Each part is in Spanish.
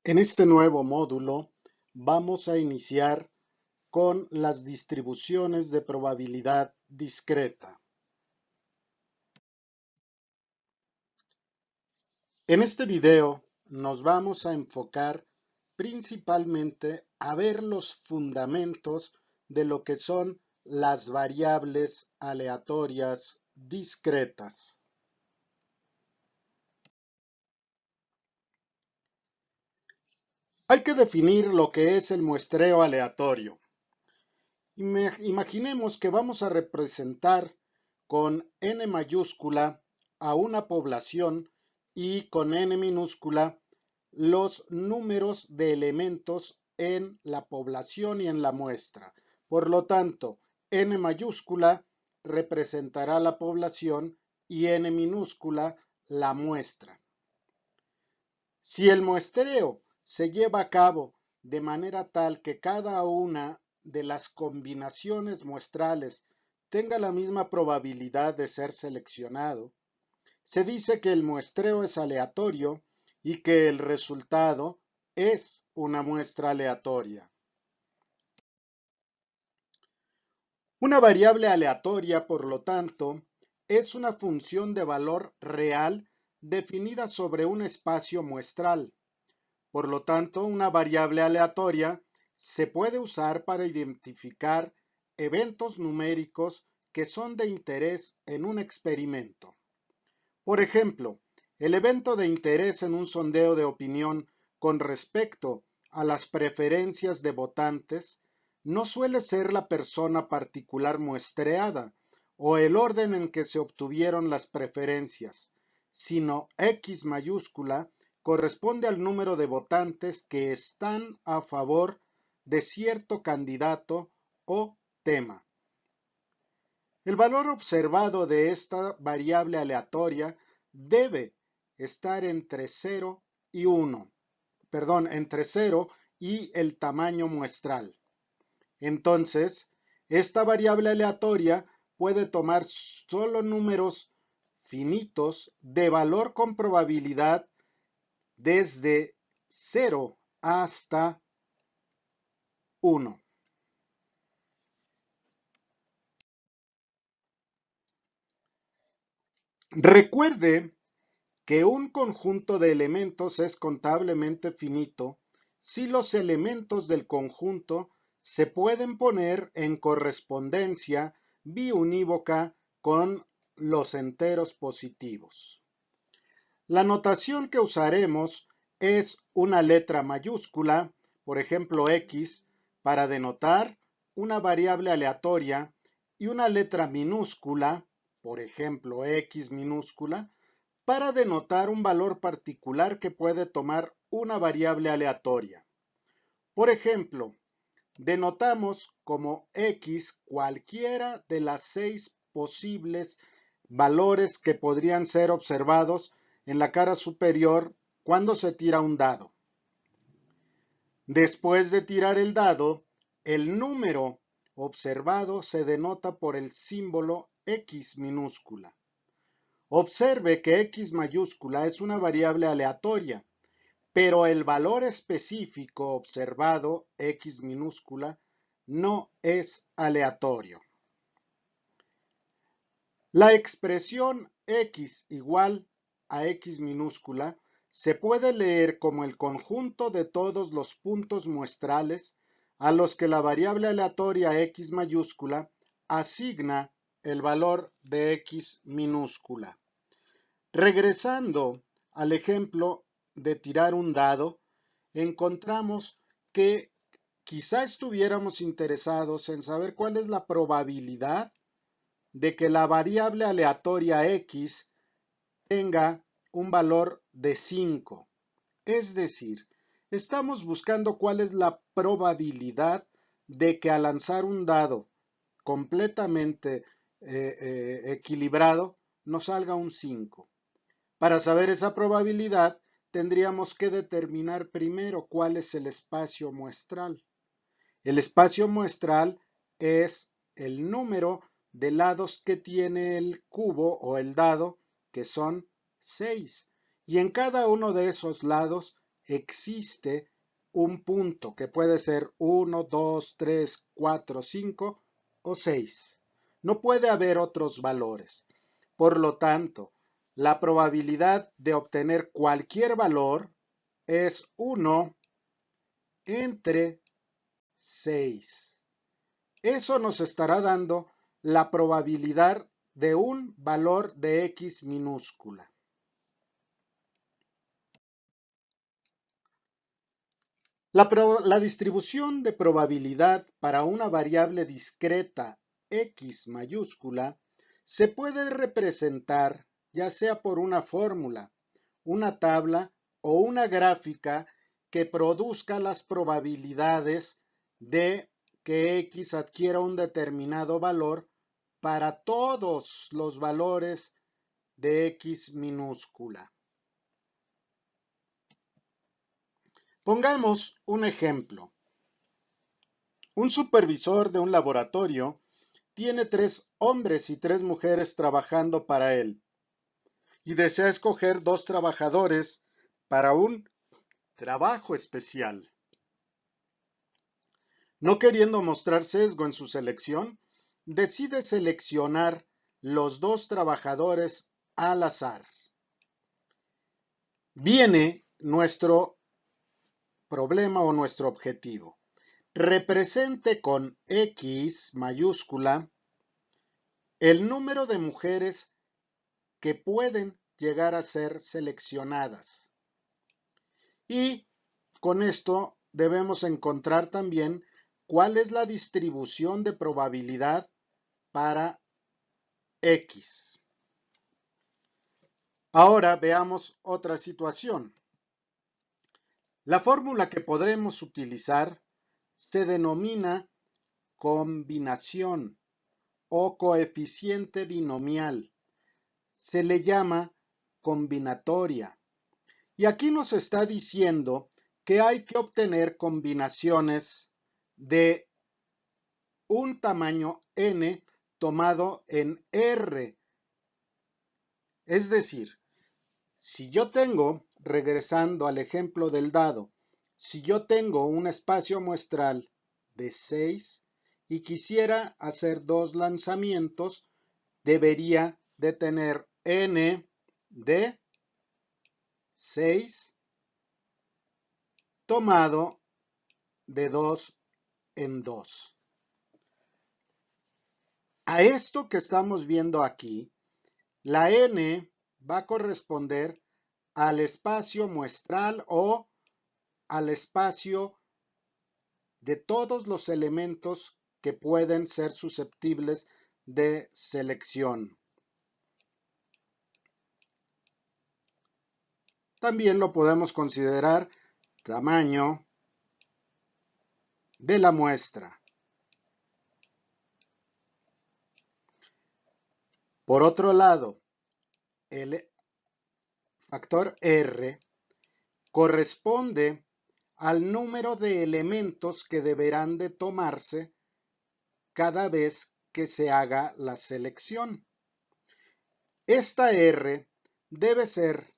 En este nuevo módulo vamos a iniciar con las distribuciones de probabilidad discreta. En este video nos vamos a enfocar principalmente a ver los fundamentos de lo que son las variables aleatorias discretas. Hay que definir lo que es el muestreo aleatorio. Imaginemos que vamos a representar con n mayúscula a una población y con n minúscula los números de elementos en la población y en la muestra. Por lo tanto, n mayúscula representará la población y n minúscula la muestra. Si el muestreo se lleva a cabo de manera tal que cada una de las combinaciones muestrales tenga la misma probabilidad de ser seleccionado, se dice que el muestreo es aleatorio y que el resultado es una muestra aleatoria. Una variable aleatoria, por lo tanto, es una función de valor real definida sobre un espacio muestral. Por lo tanto, una variable aleatoria se puede usar para identificar eventos numéricos que son de interés en un experimento. Por ejemplo, el evento de interés en un sondeo de opinión con respecto a las preferencias de votantes no suele ser la persona particular muestreada o el orden en que se obtuvieron las preferencias, sino X mayúscula corresponde al número de votantes que están a favor de cierto candidato o tema. El valor observado de esta variable aleatoria debe estar entre 0 y 1, entre 0 y el tamaño muestral. Entonces, esta variable aleatoria puede tomar solo números finitos de valor con probabilidad desde 0 hasta 1. Recuerde que un conjunto de elementos es contablemente finito si los elementos del conjunto se pueden poner en correspondencia biunívoca con los enteros positivos. La notación que usaremos es una letra mayúscula, por ejemplo X, para denotar una variable aleatoria y una letra minúscula, por ejemplo X minúscula, para denotar un valor particular que puede tomar una variable aleatoria. Por ejemplo, denotamos como X cualquiera de las 6 posibles valores que podrían ser observados en la cara superior cuando se tira un dado. Después de tirar el dado, el número observado se denota por el símbolo X minúscula. Observe que X mayúscula es una variable aleatoria, pero el valor específico observado, X minúscula, no es aleatorio. La expresión X igual a X minúscula se puede leer como el conjunto de todos los puntos muestrales a los que la variable aleatoria X mayúscula asigna el valor de X minúscula. Regresando al ejemplo de tirar un dado, encontramos que quizá estuviéramos interesados en saber cuál es la probabilidad de que la variable aleatoria X tenga un valor de 5. Es decir, estamos buscando cuál es la probabilidad de que al lanzar un dado completamente equilibrado nos salga un 5. Para saber esa probabilidad, tendríamos que determinar primero cuál es el espacio muestral. El espacio muestral es el número de lados que tiene el cubo o el dado, que son 6. Y en cada uno de esos lados existe un punto que puede ser 1, 2, 3, 4, 5 o 6. No puede haber otros valores. Por lo tanto, la probabilidad de obtener cualquier valor es 1 entre 6. Eso nos estará dando la probabilidad de un valor de x minúscula. La distribución de probabilidad para una variable discreta x mayúscula se puede representar ya sea por una fórmula, una tabla o una gráfica que produzca las probabilidades de que x adquiera un determinado valor para todos los valores de x minúscula. Pongamos un ejemplo. Un supervisor de un laboratorio tiene 3 hombres y 3 mujeres trabajando para él y desea escoger 2 trabajadores para un trabajo especial. No queriendo mostrar sesgo en su selección, decide seleccionar los 2 trabajadores al azar. Viene nuestro problema o nuestro objetivo. Represente con X mayúscula el número de mujeres que pueden llegar a ser seleccionadas. Y con esto debemos encontrar también cuál es la distribución de probabilidad para X. Ahora veamos otra situación. La fórmula que podremos utilizar se denomina combinación o coeficiente binomial. Se le llama combinatoria. Y aquí nos está diciendo que hay que obtener combinaciones de un tamaño n tomado en R. Es decir, si yo tengo, regresando al ejemplo del dado, si yo tengo un espacio muestral de 6 y quisiera hacer 2 lanzamientos, debería de tener n de 6 tomado de 2 en 2. A esto que estamos viendo aquí, la n va a corresponder al espacio muestral o al espacio de todos los elementos que pueden ser susceptibles de selección. También lo podemos considerar tamaño de la muestra. Por otro lado, el factor R corresponde al número de elementos que deberán de tomarse cada vez que se haga la selección. Esta R debe ser,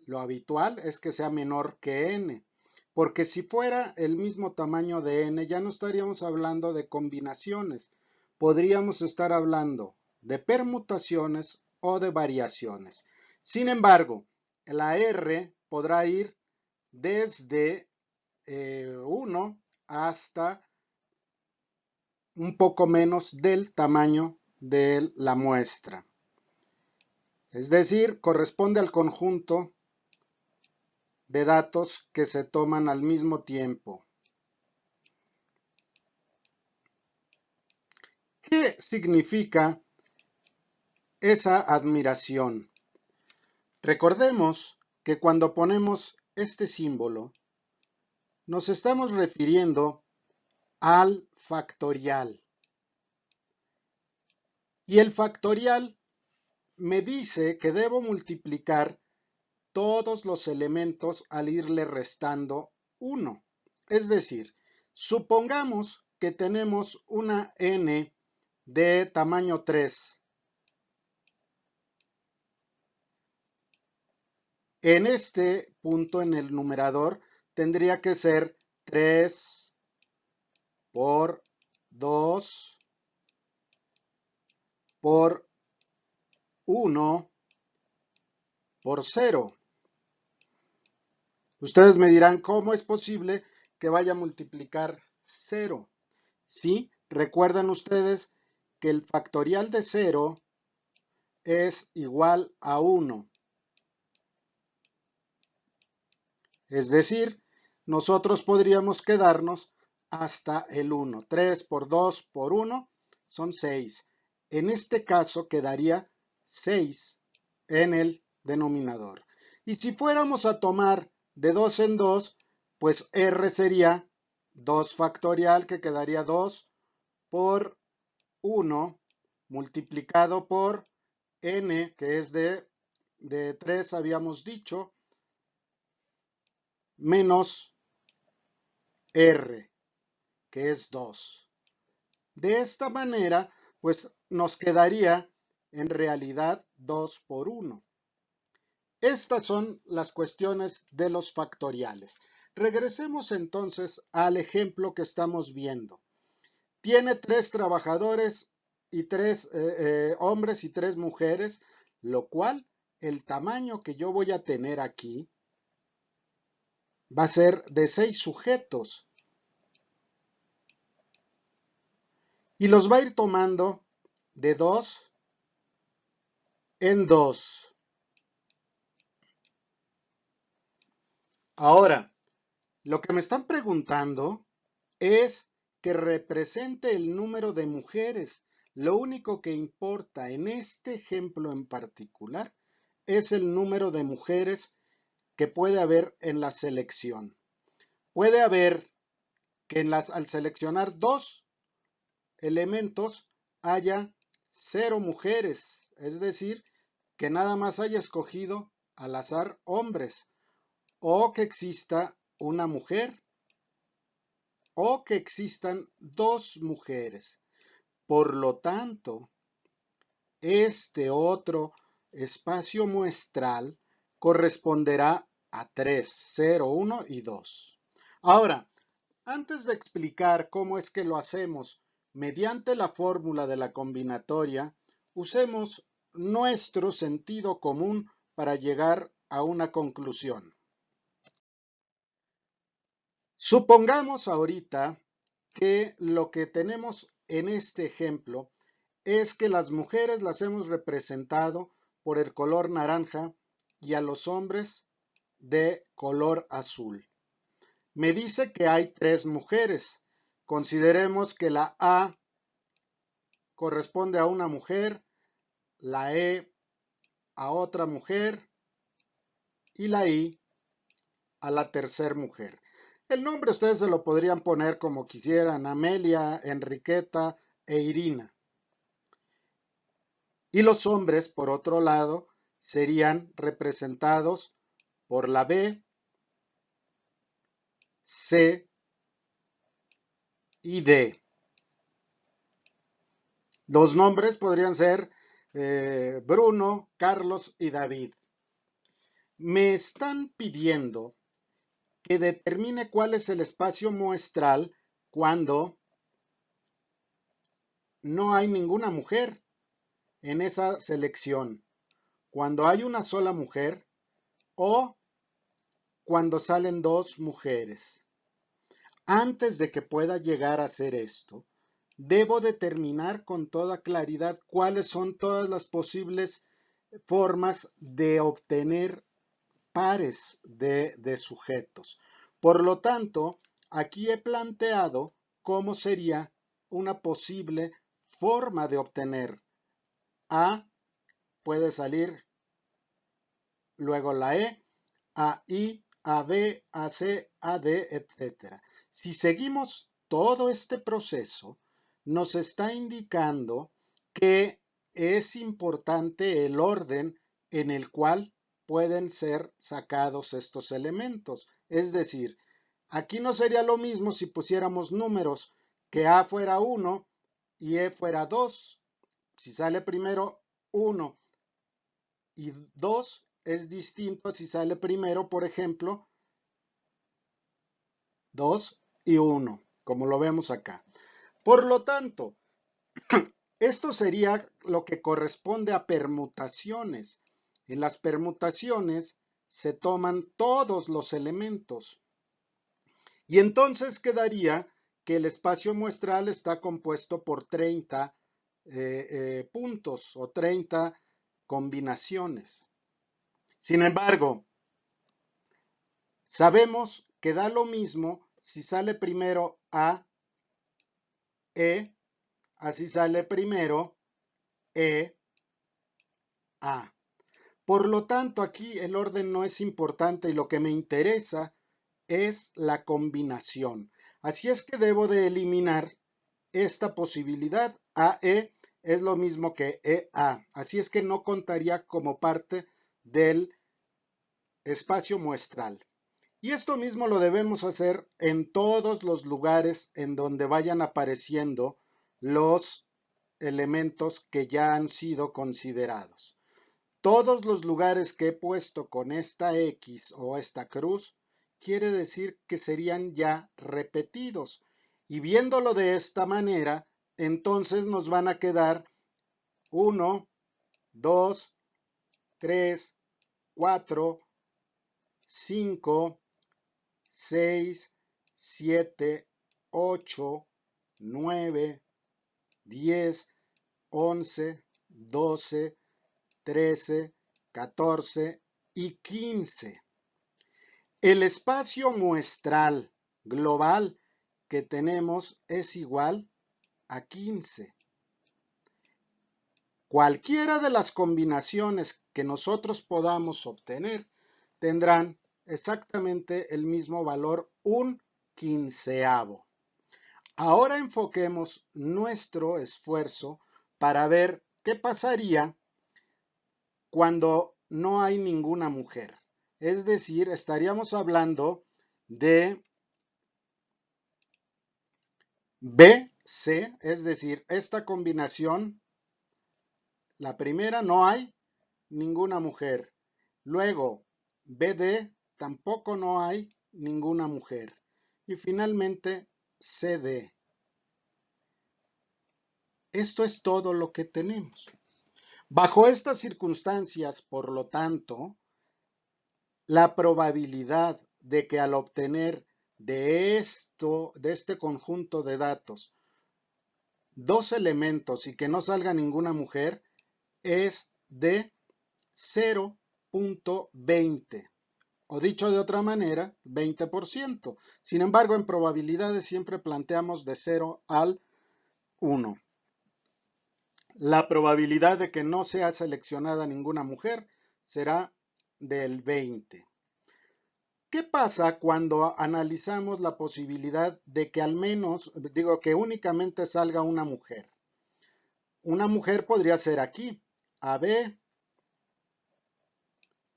lo habitual es que sea menor que n, porque si fuera el mismo tamaño de n ya no estaríamos hablando de combinaciones, podríamos estar hablando de permutaciones o de variaciones. Sin embargo, la R podrá ir desde 1 hasta un poco menos del tamaño de la muestra. Es decir, corresponde al conjunto de datos que se toman al mismo tiempo. ¿Qué significa esa admiración? Recordemos que cuando ponemos este símbolo, nos estamos refiriendo al factorial. Y el factorial me dice que debo multiplicar todos los elementos al irle restando 1. Es decir, supongamos que tenemos una n de tamaño 3. En este punto en el numerador tendría que ser 3 por 2 por 1 por 0. Ustedes me dirán, ¿cómo es posible que vaya a multiplicar 0? Sí, recuerdan ustedes que el factorial de 0 es igual a 1. Es decir, nosotros podríamos quedarnos hasta el 1. 3 por 2 por 1 son 6. En este caso quedaría 6 en el denominador. Y si fuéramos a tomar de 2 en 2, pues R sería 2 factorial, que quedaría 2 por 1 multiplicado por n, que es de 3, habíamos dicho, menos r, que es 2. De esta manera, pues nos quedaría en realidad 2 por 1. Estas son las cuestiones de los factoriales. Regresemos entonces al ejemplo que estamos viendo. Tiene 3 trabajadores y 3 hombres y 3 mujeres, lo cual el tamaño que yo voy a tener aquí va a ser de 6 sujetos. Y los va a ir tomando de 2 en 2. Ahora, lo que me están preguntando es que represente el número de mujeres. Lo único que importa en este ejemplo en particular es el número de mujeres que puede haber en la selección. Puede haber que al seleccionar 2 elementos haya 0 mujeres, es decir, que nada más haya escogido al azar hombres, o que exista una mujer, o que existan 2 mujeres. Por lo tanto, este otro espacio muestral corresponderá a 3, 0, 1 y 2. Ahora, antes de explicar cómo es que lo hacemos mediante la fórmula de la combinatoria, usemos nuestro sentido común para llegar a una conclusión. Supongamos ahorita que lo que tenemos en este ejemplo es que las mujeres las hemos representado por el color naranja y a los hombres de color azul. Me dice que hay 3 mujeres. Consideremos que la A corresponde a una mujer, la E a otra mujer y la I a la tercera mujer. El nombre ustedes se lo podrían poner como quisieran: Amelia, Enriqueta e Irina. Y los hombres, por otro lado, serían representados por la B, C y D. Los nombres podrían ser Bruno, Carlos y David. Me están pidiendo que determine cuál es el espacio muestral cuando no hay ninguna mujer en esa selección, cuando hay una sola mujer o cuando salen 2 mujeres. Antes de que pueda llegar a hacer esto, debo determinar con toda claridad cuáles son todas las posibles formas de obtener pares de sujetos. Por lo tanto, aquí he planteado cómo sería una posible forma de obtener A, puede salir luego la E, a I, a B, a C, a D, etc. Si seguimos todo este proceso, nos está indicando que es importante el orden en el cual pueden ser sacados estos elementos. Es decir, aquí no sería lo mismo si pusiéramos números, que A fuera 1 y E fuera 2. Si sale primero 1 y 2, es distinto si sale primero, por ejemplo, 2 y 1, como lo vemos acá. Por lo tanto, esto sería lo que corresponde a permutaciones. En las permutaciones se toman todos los elementos. Y entonces quedaría que el espacio muestral está compuesto por 30 puntos o 30 combinaciones. Sin embargo, sabemos que da lo mismo si sale primero A, E, así sale primero E, A. Por lo tanto, aquí el orden no es importante y lo que me interesa es la combinación. Así es que debo de eliminar esta posibilidad. AE es lo mismo que EA. Así es que no contaría como parte del espacio muestral. Y esto mismo lo debemos hacer en todos los lugares en donde vayan apareciendo los elementos que ya han sido considerados. Todos los lugares que he puesto con esta X o esta cruz quiere decir que serían ya repetidos. Y viéndolo de esta manera, entonces nos van a quedar 1, 2, 3, 4, 5, 6, 7, 8, 9, 10, 11, 12, 13, 14 y 15. El espacio muestral global que tenemos es igual a 15. Cualquiera de las combinaciones que nosotros podamos obtener tendrán exactamente el mismo valor, un quinceavo. Ahora enfoquemos nuestro esfuerzo para ver qué pasaría cuando no hay ninguna mujer. Es decir, estaríamos hablando de BC, es decir, esta combinación, la primera no hay ninguna mujer. Luego, BD, tampoco no hay ninguna mujer. Y finalmente, CD. Esto es todo lo que tenemos. Bajo estas circunstancias, por lo tanto, la probabilidad de que al obtener de este conjunto de datos, dos elementos y que no salga ninguna mujer es de 0.20 o dicho de otra manera, 20%. Sin embargo, en probabilidades siempre planteamos de 0 al 1. La probabilidad de que no sea seleccionada ninguna mujer será del 20. ¿Qué pasa cuando analizamos la posibilidad de que al menos, digo, que únicamente salga una mujer? Una mujer podría ser aquí, AB,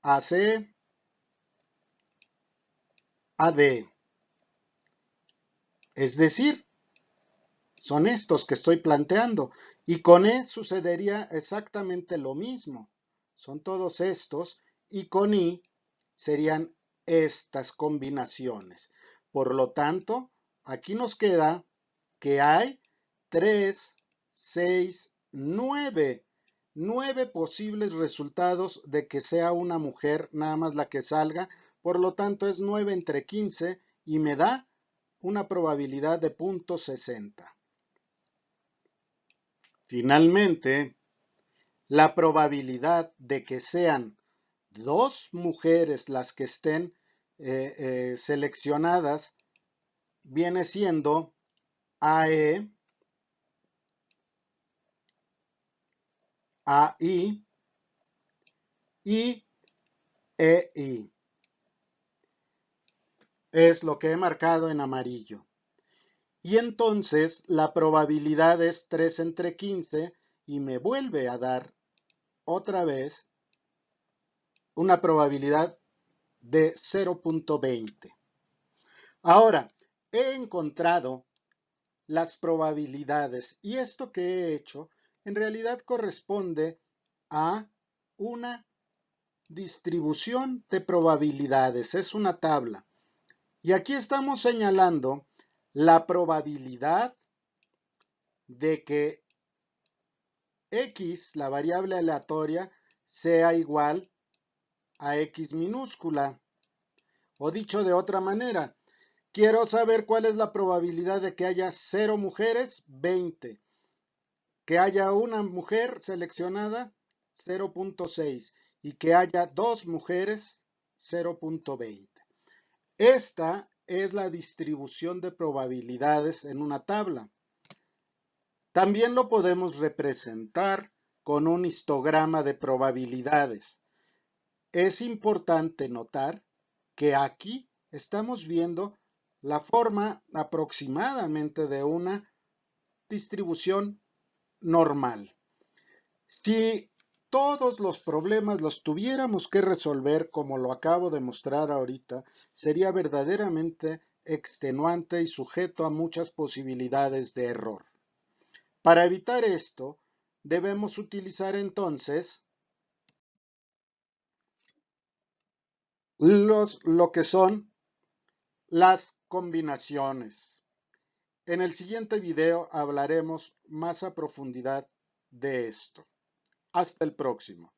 AC, AD. Es decir, son estos que estoy planteando. Y con E sucedería exactamente lo mismo. Son todos estos. Y con I serían estas combinaciones. Por lo tanto, aquí nos queda que hay 3, 6, 9. 9 posibles resultados de que sea una mujer, nada más la que salga. Por lo tanto, es 9 entre 15 y me da una probabilidad de 0.60. Finalmente, la probabilidad de que sean dos mujeres las que estén seleccionadas viene siendo AE, AI y EI. Es lo que he marcado en amarillo. Y entonces la probabilidad es 3 entre 15 y me vuelve a dar otra vez una probabilidad de 0.20. Ahora, he encontrado las probabilidades y esto que he hecho en realidad corresponde a una distribución de probabilidades, es una tabla. Y aquí estamos señalando la probabilidad de que X, la variable aleatoria, sea igual a X minúscula. O dicho de otra manera, quiero saber cuál es la probabilidad de que haya 0 mujeres, 20. Que haya una mujer seleccionada, 0.6. Y que haya 2 mujeres, 0.20. Esta es la distribución de probabilidades en una tabla. También lo podemos representar con un histograma de probabilidades. Es importante notar que aquí estamos viendo la forma aproximadamente de una distribución normal. Si todos los problemas los tuviéramos que resolver como lo acabo de mostrar ahorita, sería verdaderamente extenuante y sujeto a muchas posibilidades de error. Para evitar esto, debemos utilizar entonces lo que son las combinaciones. En el siguiente video hablaremos más a profundidad de esto. Hasta el próximo.